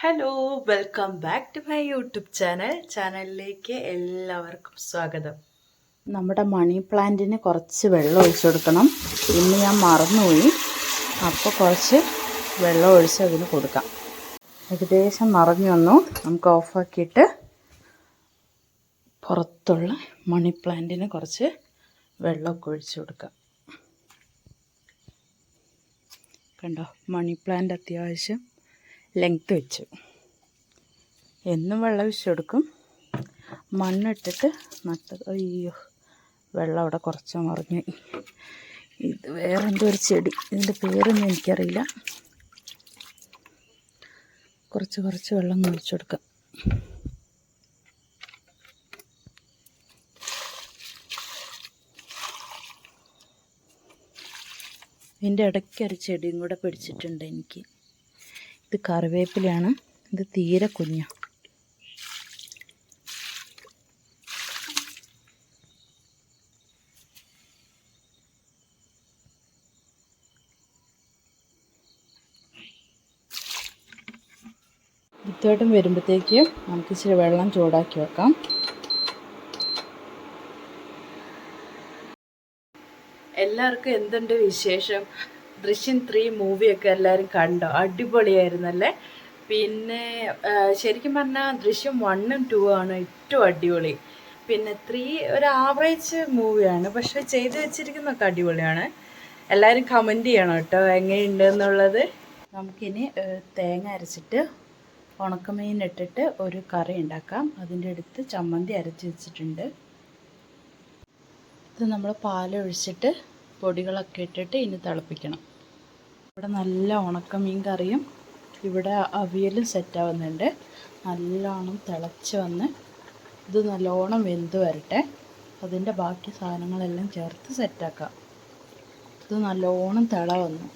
Hello, welcome back to my YouTube ചാനലിലേക്ക് എല്ലാവർക്കും സ്വാഗതം. നമ്മുടെ മണി പ്ലാന്റിന് കുറച്ച് വെള്ളം ഒഴിച്ചു കൊടുക്കണം. ഇന്ന് ഞാൻ മറന്നുപോയി, അപ്പോൾ കുറച്ച് വെള്ളം ഒഴിച്ച് അതിന് കൊടുക്കാം. ഏകദേശം നിറഞ്ഞു വന്നു. നമുക്ക് ഓഫാക്കിയിട്ട് പുറത്തുള്ള മണി പ്ലാന്റിന് കുറച്ച് വെള്ളമൊക്കെ ഒഴിച്ചു കൊടുക്കാം. കണ്ടോ, മണി പ്ലാന്റ് അത്യാവശ്യം ലെങ്ത്ത് വെച്ചു. എന്നും വെള്ളം ഒഴിച്ചു കൊടുക്കും. മണ്ണിട്ടിട്ട് നട്ടത്. അയ്യോ, വെള്ളം അവിടെ കുറച്ച് മറിഞ്ഞു. ഇത് വേറെ എന്തോ ഒരു ചെടി, ഇതിൻ്റെ പേരൊന്നും എനിക്കറിയില്ല. കുറച്ച് വെള്ളം ഒഴിച്ചു കൊടുക്കാം. ഇതിൻ്റെ ഇടയ്ക്ക് ഒരു ചെടിയും കൂടെ പിടിച്ചിട്ടുണ്ട് എനിക്ക്. ഇത് കറിവേപ്പിലയാണ്. ഇത് തീരെ കുഞ്ഞാണ്. വിത്തോട്ടം വരുമ്പോഴത്തേക്കും നമുക്ക് ഇച്ചിരി വെള്ളം ചൂടാക്കി വെക്കാം. എല്ലാവർക്കും എന്തുണ്ട് വിശേഷം? ദൃശ്യം 3 മൂവിയൊക്കെ എല്ലാവരും കണ്ടോ? അടിപൊളിയായിരുന്നല്ലേ? പിന്നെ ശരിക്കും പറഞ്ഞാൽ ദൃശ്യം 1ഉം 2ഉം ആണ് ഏറ്റവും അടിപൊളി. പിന്നെ 3 ഒരു ആവറേജ് മൂവിയാണ്, പക്ഷെ ചെയ്തു വെച്ചിരിക്കുന്നതൊക്കെ അടിപൊളിയാണ്. എല്ലാവരും കമൻറ്റ് ചെയ്യണം കേട്ടോ, എങ്ങനെയുണ്ട് എന്നുള്ളത്. നമുക്കിനി തേങ്ങ അരച്ചിട്ട് ഉണക്കമീൻ ഇട്ടിട്ട് ഒരു കറി ഉണ്ടാക്കാം. അതിൻ്റെ അടുത്ത് ചമ്മന്തി അരച്ച് വെച്ചിട്ടുണ്ട്. ഇത് നമ്മൾ പാലൊഴിച്ചിട്ട് പൊടികളൊക്കെ ഇട്ടിട്ട് ഇനി തിളപ്പിക്കണം. ഇവിടെ നല്ല ഉണക്കമീൻ കറിയും ഇവിടെ അവിയലും സെറ്റാവുന്നുണ്ട്. നല്ലോണം തിളച്ച് വന്ന് ഇത് നല്ലോണം വെന്ത് വരട്ടെ. അതിൻ്റെ ബാക്കി സാധനങ്ങളെല്ലാം ചേർത്ത് സെറ്റാക്കാം. ഇത് നല്ലോണം തിള വന്നു.